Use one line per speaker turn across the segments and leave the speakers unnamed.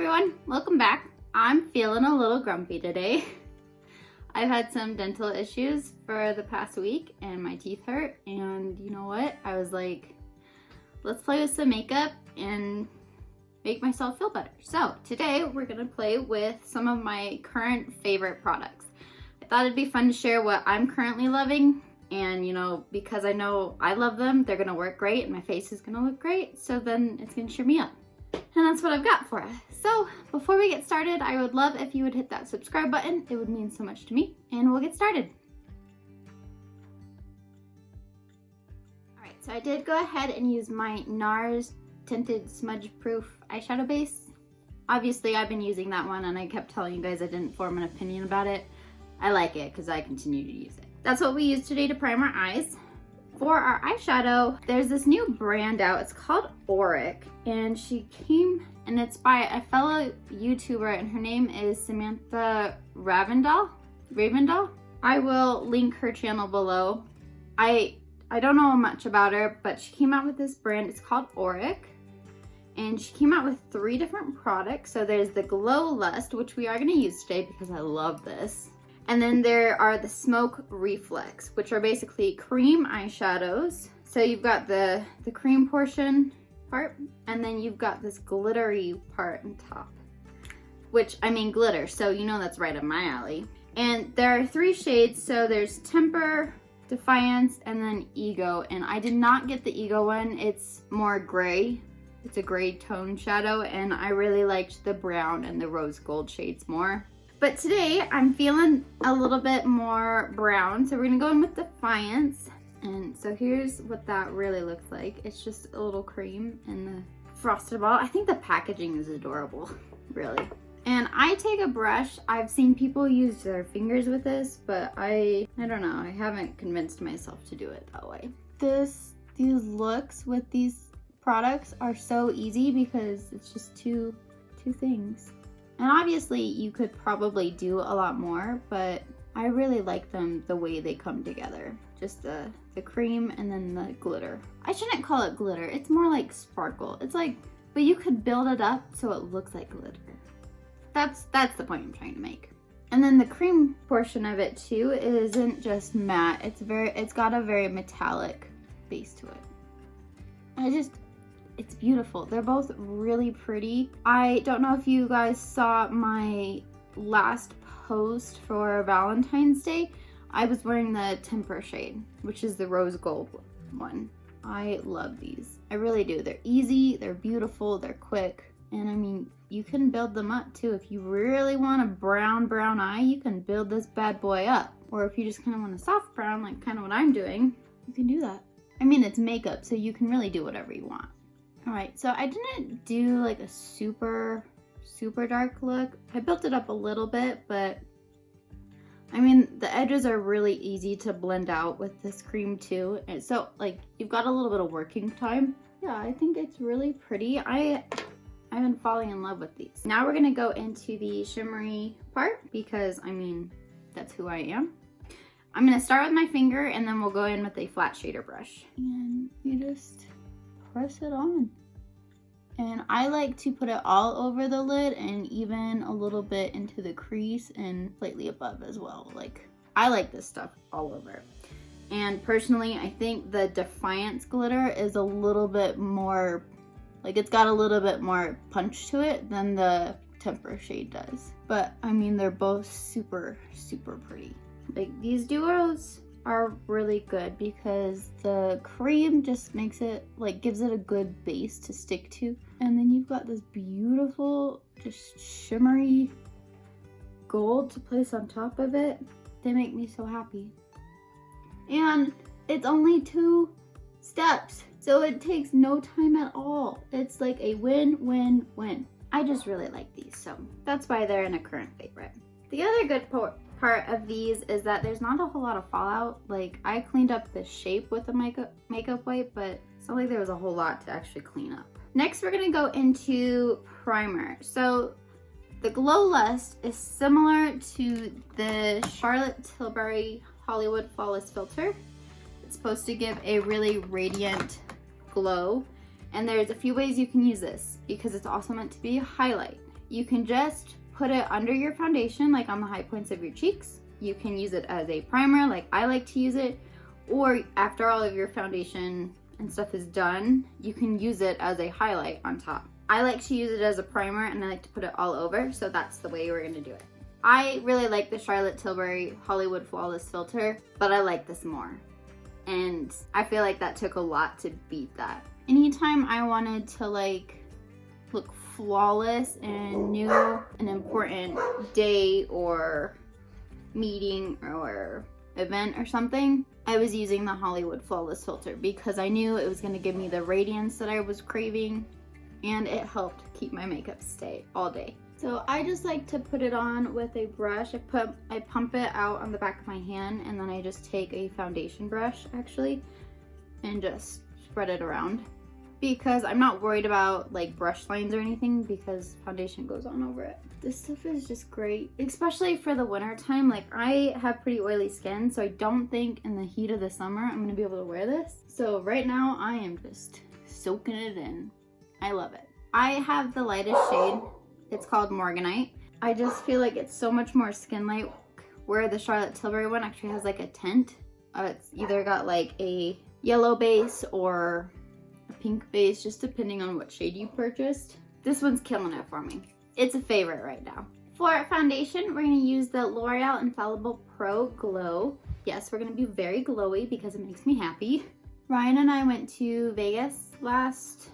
everyone, welcome back. I'm feeling a little grumpy today. I've had some dental issues for the past week and my teeth hurt, and you know what? I was like, let's play with some makeup and make myself feel better. So today we're gonna play with some of my current favorite products. I thought it'd be fun to share what I'm currently loving, and you know, because I know I love them, they're gonna work great and my face is gonna look great, so then it's gonna cheer me up. And that's what I've got for us. So before we get started, I would love if you would hit that subscribe button. It would mean so much to me, and we'll get started. All right, so I did go ahead and use my Nars Tinted Smudge Proof eyeshadow base. Obviously, I've been using that one, and I kept telling you guys I didn't form an opinion about it. I like it because I continue to use it. That's what we use today to prime our eyes. For our eyeshadow, there's this new brand out. It's called Auric, and she came, and it's by a fellow YouTuber, and her name is Samantha Ravendal. I will link her channel below. I don't know much about her, but she came out with this brand. It's called Auric, and she came out with 3 different products. So there's the Glow Lust, which we are going to use today because I love this. And then there are the Smoke Reflex, which are basically cream eyeshadows. So you've got the cream portion part, and then you've got this glittery part on top, which, I mean, glitter, so you know that's right up my alley. And there are 3 shades, so there's Temper, Defiance, and then Ego. And I did not get the Ego one. It's more gray. It's a gray tone shadow, and I really liked the brown and the rose gold shades more. But today I'm feeling a little bit more brown, so we're gonna go in with Defiance. And so here's what that really looks like. It's just a little cream in the frosted bottle. I think the packaging is adorable, really. And I take a brush. I've seen people use their fingers with this, but I don't know. I haven't convinced myself to do it that way. These looks with these products are so easy because it's just two things. And obviously you could probably do a lot more, but I really like them the way they come together. Just the cream and then the glitter. I shouldn't call it glitter, it's more like sparkle. It's like, but you could build it up so it looks like glitter. That's the point I'm trying to make. And then the cream portion of it too isn't just matte. It's got a very metallic base to it. It's beautiful. They're both really pretty. I don't know if you guys saw my last post for Valentine's Day. I was wearing the Temper shade, which is the rose gold one. I love these. I really do. They're easy, they're beautiful, they're quick. And I mean, you can build them up too. If you really want a brown eye, you can build this bad boy up. Or if you just kind of want a soft brown, like kind of what I'm doing, you can do that. I mean, it's makeup, so you can really do whatever you want. All right, so I didn't do like a super dark look. I built it up a little bit, but I mean, the edges are really easy to blend out with this cream too. And so like, you've got a little bit of working time. Yeah, I think it's really pretty. I've been falling in love with these. Now we're gonna go into the shimmery part because I mean, that's who I am. I'm gonna start with my finger and then we'll go in with a flat shader brush. And you just press it on. And I like to put it all over the lid and even a little bit into the crease and slightly above as well. Like, I like this stuff all over. And personally, I think the Defiance glitter is a little bit more, like it's got a little bit more punch to it than the Temper shade does. But I mean, they're both super pretty. Like, these duos are really good because the cream just makes it, like, gives it a good base to stick to. And then you've got this beautiful, just shimmery gold to place on top of it. They make me so happy. And it's only 2 steps, so it takes no time at all. It's like a win-win-win. I just really like these, so that's why they're in a current favorite. The other good part of these is that there's not a whole lot of fallout. Like, I cleaned up the shape with the makeup wipe, but it's not like there was a whole lot to actually clean up. Next, we're gonna go into primer. So the Glow Lust is similar to the Charlotte Tilbury Hollywood Flawless Filter. It's supposed to give a really radiant glow, and there's a few ways you can use this because it's also meant to be a highlight. you can just put it under your foundation, like on the high points of your cheeks. You can use it as a primer, like I like to use it, or after all of your foundation and stuff is done, you can use it as a highlight on top. I like to use it as a primer and I like to put it all over, so that's the way we're gonna do it. I really like the Charlotte Tilbury Hollywood Flawless filter, but I like this more. And I feel like that took a lot to beat that. Anytime I wanted to like look flawless and new, an important day or meeting or event or something, I was using the Hollywood Flawless filter because I knew it was gonna give me the radiance that I was craving, and it helped keep my makeup stay all day. So I just like to put it on with a brush. I pump it out on the back of my hand, and then I just take a foundation brush actually and just spread it around, because I'm not worried about like brush lines or anything because foundation goes on over it. This stuff is just great, especially for the winter time. Like I have pretty oily skin, so I don't think in the heat of the summer I'm gonna be able to wear this. So right now I am just soaking it in. I love it. I have the lightest shade. It's called Morganite. I just feel like it's so much more skin light, where the Charlotte Tilbury one actually has like a tint. It's either got like a yellow base or a pink base, just depending on what shade you purchased. This one's killing it for me. It's a favorite right now. For foundation, we're gonna use the L'Oreal Infallible Pro Glow. Yes, we're gonna be very glowy because it makes me happy. Ryan and I went to Vegas last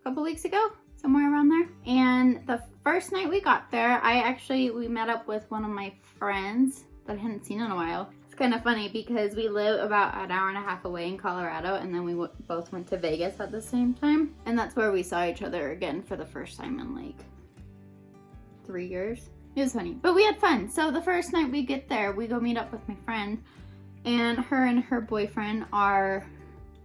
couple weeks ago, somewhere around there. And the first night we got there, we met up with one of my friends that I hadn't seen in a while. It's kind of funny because we live about an hour and a half away in Colorado, and then we both went to Vegas at the same time. And that's where we saw each other again for the first time in like 3 years. It was funny, but we had fun. So the first night we get there, we go meet up with my friend, and her boyfriend are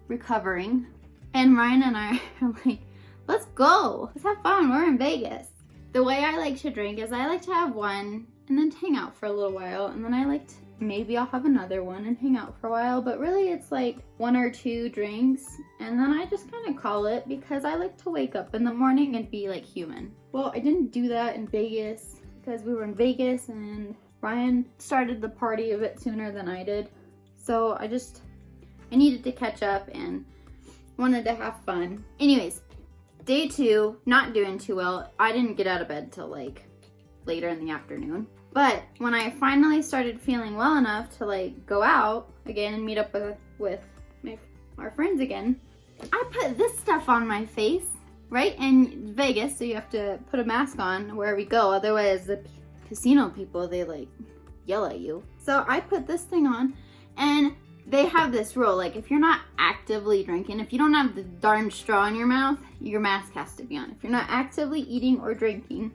recovering. And Ryan and I are like, let's go, let's have fun, we're in Vegas. The way I like to drink is I like to have one and then hang out for a little while, and then maybe I'll have another one and hang out for a while, but really it's like 1 or 2 drinks, and then I just kind of call it, because I like to wake up in the morning and be like human. Well, I didn't do that in Vegas because we were in Vegas and Ryan started the party a bit sooner than I did. So I needed to catch up and wanted to have fun. Anyways, day 2, not doing too well. I didn't get out of bed till like later in the afternoon. But when I finally started feeling well enough to like go out again and meet up with our friends again, I put this stuff on my face, right? In Vegas, so you have to put a mask on where we go. Otherwise, the casino people, they like yell at you. So I put this thing on, and they have this rule, like if you're not actively drinking, if you don't have the darn straw in your mouth, your mask has to be on. If you're not actively eating or drinking,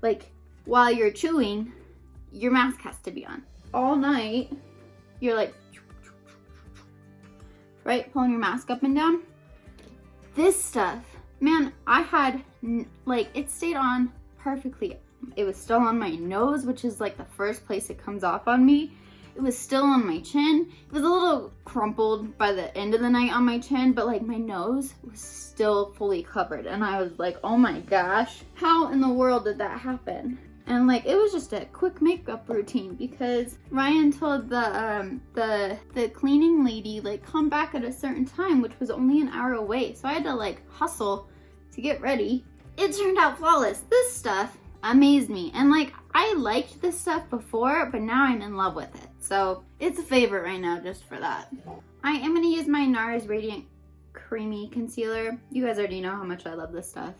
like while you're chewing, your mask has to be on. All night, you're like, right, pulling your mask up and down. This stuff, man, I had, like, it stayed on perfectly. It was still on my nose, which is like the first place it comes off on me. It was still on my chin. It was a little crumpled by the end of the night on my chin, but like my nose was still fully covered. And I was like, oh my gosh, how in the world did that happen? And like, it was just a quick makeup routine because Ryan told the cleaning lady, like, come back at a certain time, which was only an hour away. So I had to like hustle to get ready. It turned out flawless. This stuff amazed me. And like, I liked this stuff before, but now I'm in love with it. So it's a favorite right now just for that. I am gonna use my Nars Radiant Creamy Concealer. You guys already know how much I love this stuff.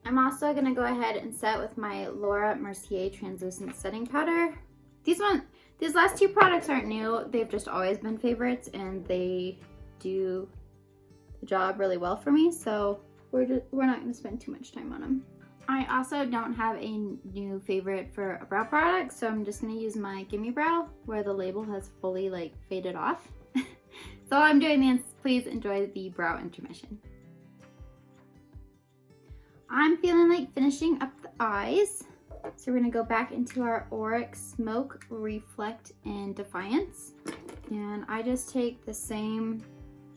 I'm also gonna go ahead and set with my Laura Mercier Translucent Setting Powder. These last 2 products aren't new. They've just always been favorites, and they do the job really well for me. So we're not gonna spend too much time on them. I also don't have a new favorite for a brow product, so I'm just gonna use my Gimme Brow, where the label has fully like faded off. So I'm doing this. Please enjoy the brow intermission. I'm feeling like finishing up the eyes. So we're gonna go back into our Auric Smoke, Reflect, and Defiance. And I just take the same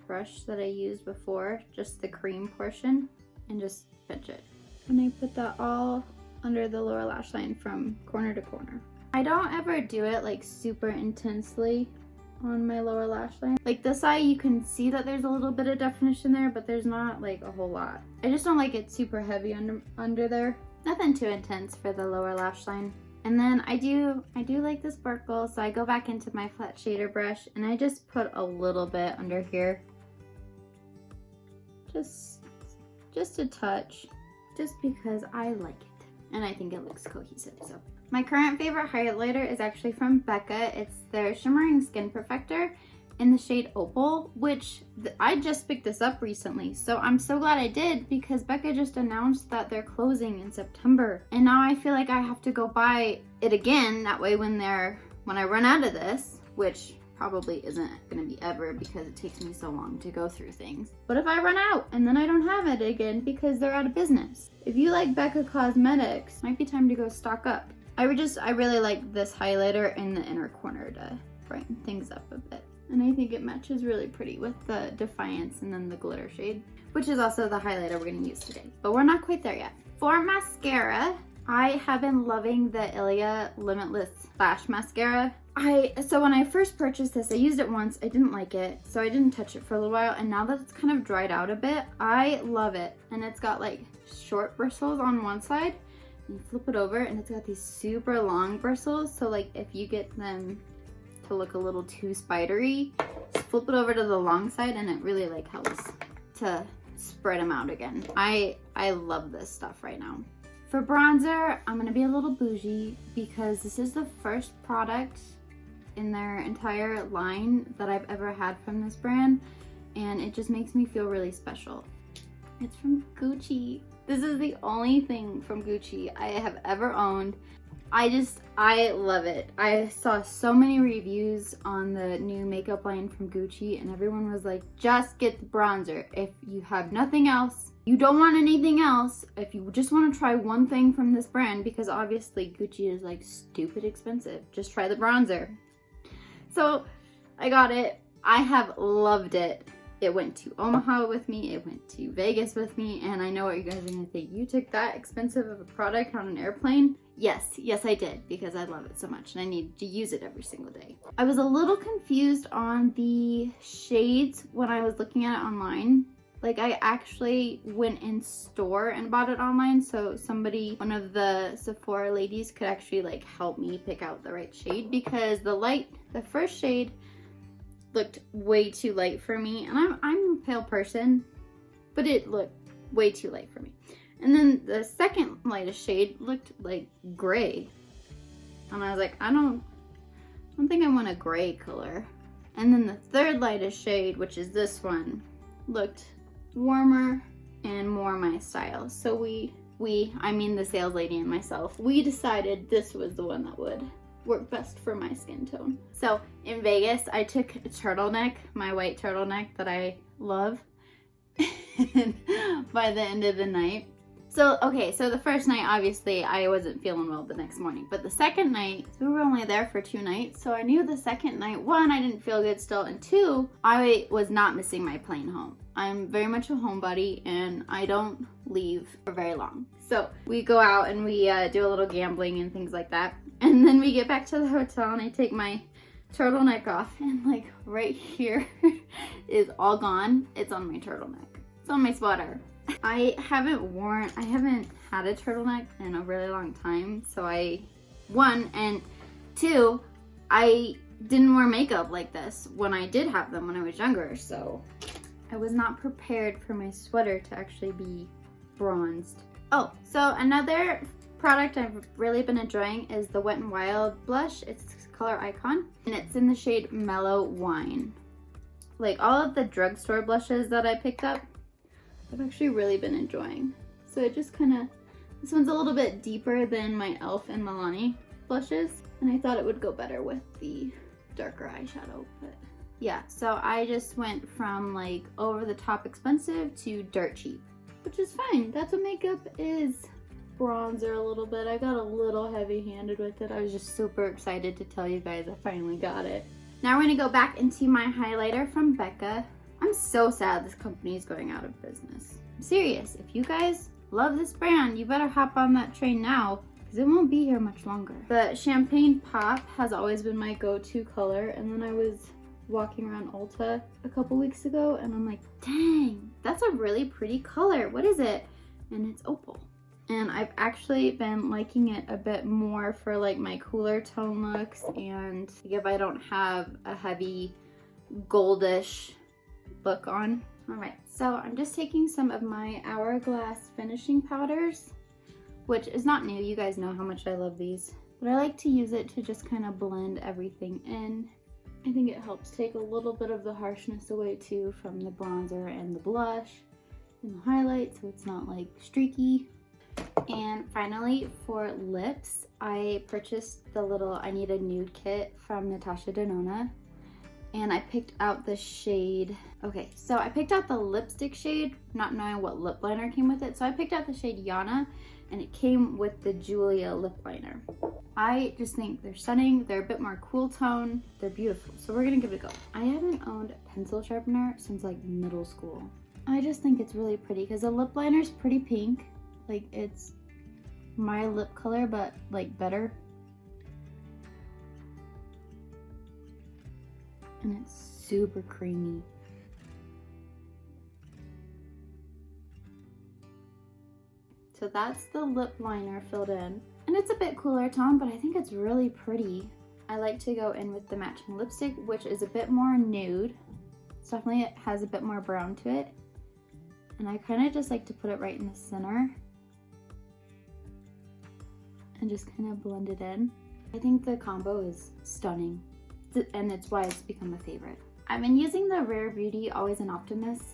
brush that I used before, just the cream portion, and just pinch it. And I put that all under the lower lash line from corner to corner. I don't ever do it like super intensely on my lower lash line. Like this eye, you can see that there's a little bit of definition there, but there's not like a whole lot. I just don't like it super heavy under there. Nothing too intense for the lower lash line. And then I do like the sparkle, so I go back into my flat shader brush and I just put a little bit under here. Just a touch, just because I like it and I think it looks cohesive. So my current favorite highlighter is actually from Becca. It's their Shimmering Skin Perfector in the shade Opal, which I just picked this up recently. So I'm so glad I did, because Becca just announced that they're closing in September. And now I feel like I have to go buy it again. That way when I run out of this, which probably isn't gonna be ever because it takes me so long to go through things. But if I run out and then I don't have it again because they're out of business. If you like Becca Cosmetics, might be time to go stock up. I really like this highlighter in the inner corner to brighten things up a bit. And I think it matches really pretty with the Defiance and then the glitter shade, which is also the highlighter we're gonna use today. But we're not quite there yet. For mascara, I have been loving the Ilia Limitless Lash Mascara. So when I first purchased this, I used it once, I didn't like it, so I didn't touch it for a little while, and now that it's kind of dried out a bit, I love it. And it's got like short bristles on one side, and you flip it over, and it's got these super long bristles, so like if you get them to look a little too spidery, just flip it over to the long side, and it really like helps to spread them out again. I love this stuff right now. For bronzer, I'm gonna be a little bougie because this is the first product in their entire line that I've ever had from this brand, and it just makes me feel really special. It's from Gucci. This is the only thing from Gucci I have ever owned. I love it. I saw so many reviews on the new makeup line from Gucci, and everyone was like, just get the bronzer. If you have nothing else, you don't want anything else, if you just want to try one thing from this brand, because obviously Gucci is like stupid expensive, just try the bronzer. So I got it. I have loved it. It went to Omaha with me, it went to Vegas with me, and I know what you guys are gonna think. You took that expensive of a product on an airplane? Yes, I did, because I love it so much and I need to use it every single day. I was a little confused on the shades when I was looking at it online. Like I actually went in store and bought it online, so one of the Sephora ladies could actually like help me pick out the right shade, because the first shade looked way too light for me, and I'm a pale person, but it looked way too light for me. And then the second lightest shade looked like gray, and I was like, I don't think I want a gray color. And then the third lightest shade, which is this one, looked warmer and more my style. So I mean the sales lady and myself, we decided this was the one that would work best for my skin tone. So in Vegas, I took a turtleneck, my white turtleneck that I love, and by the end of the night. So the first night, obviously, I wasn't feeling well the next morning. But the second night, we were only there for 2 nights. So I knew the second night, 1, I didn't feel good still. And 2, I was not missing my plane home. I'm very much a homebody and I don't leave for very long. So we go out and we do a little gambling and things like that. And then we get back to the hotel and I take my turtleneck off. And like right here is all gone. It's on my turtleneck. It's on my sweater. I haven't had a turtleneck in a really long time, so 1 and 2, I didn't wear makeup like this when I did have them when I was younger, so I was not prepared for my sweater to actually be bronzed. Oh, so another product I've really been enjoying is the Wet n Wild blush. It's color Icon, and it's in the shade Mellow Wine. Like all of the drugstore blushes that I picked up, I've actually really been enjoying. So it just this one's a little bit deeper than my e.l.f. and Milani blushes, and I thought it would go better with the darker eyeshadow, but yeah. So I just went from like over the top expensive to dirt cheap, which is fine. That's what makeup is. Bronzer a little bit. I got a little heavy-handed with it. I was just super excited to tell you guys I finally got it. Now we're gonna go back into my highlighter from Becca. I'm so sad this company is going out of business. I'm serious. If you guys love this brand. You better hop on that train now because it won't be here much longer. The Champagne Pop has always been my go-to color, and then I was walking around Ulta a couple weeks ago and I'm like, dang, that's a really pretty color. What is it? And it's Opal. And I've actually been liking it a bit more for like my cooler tone looks, and if I don't have a heavy goldish look on. All right, so I'm just taking some of my Hourglass finishing powders, which is not new. You guys know how much I love these, but I like to use it to just kind of blend everything in. I think it helps take a little bit of the harshness away too from the bronzer and the blush and the highlight, so it's not like streaky. And finally, for lips, I purchased the little I Need a Nude kit from Natasha Denona, and I picked out the shade. Okay, so I picked out the lipstick shade, not knowing what lip liner came with it. So I picked out the shade Yana, and it came with the Julia lip liner. I just think they're stunning. They're a bit more cool tone. They're beautiful. So we're gonna give it a go. I haven't owned a pencil sharpener since like middle school. I just think it's really pretty because the lip liner is pretty pink. Like it's my lip color, but like better. And it's super creamy. So that's the lip liner filled in. And it's a bit cooler tone, but I think it's really pretty. I like to go in with the matching lipstick, which is a bit more nude. It's definitely, it has a bit more brown to it. And I kind of just like to put it right in the center and just kind of blend it in. I think the combo is stunning, and it's why it's become a favorite. I've been using the Rare Beauty Always an Optimist,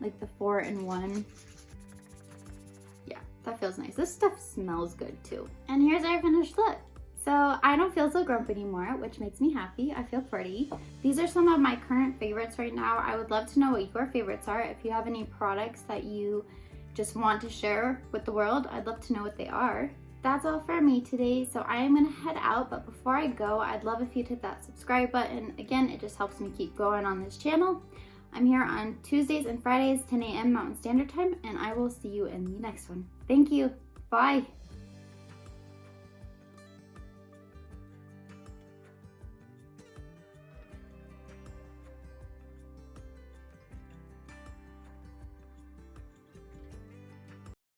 like the 4-in-1. Yeah, that feels nice. This stuff smells good too. And here's our finished look. So I don't feel so grumpy anymore, which makes me happy. I feel pretty. These are some of my current favorites right now. I would love to know what your favorites are. If you have any products that you just want to share with the world, I'd love to know what they are. That's all for me today, so I am gonna head out, but before I go, I'd love if you'd hit that subscribe button. Again, it just helps me keep going on this channel. I'm here on Tuesdays and Fridays, 10 a.m. Mountain Standard Time, and I will see you in the next one. Thank you. Bye.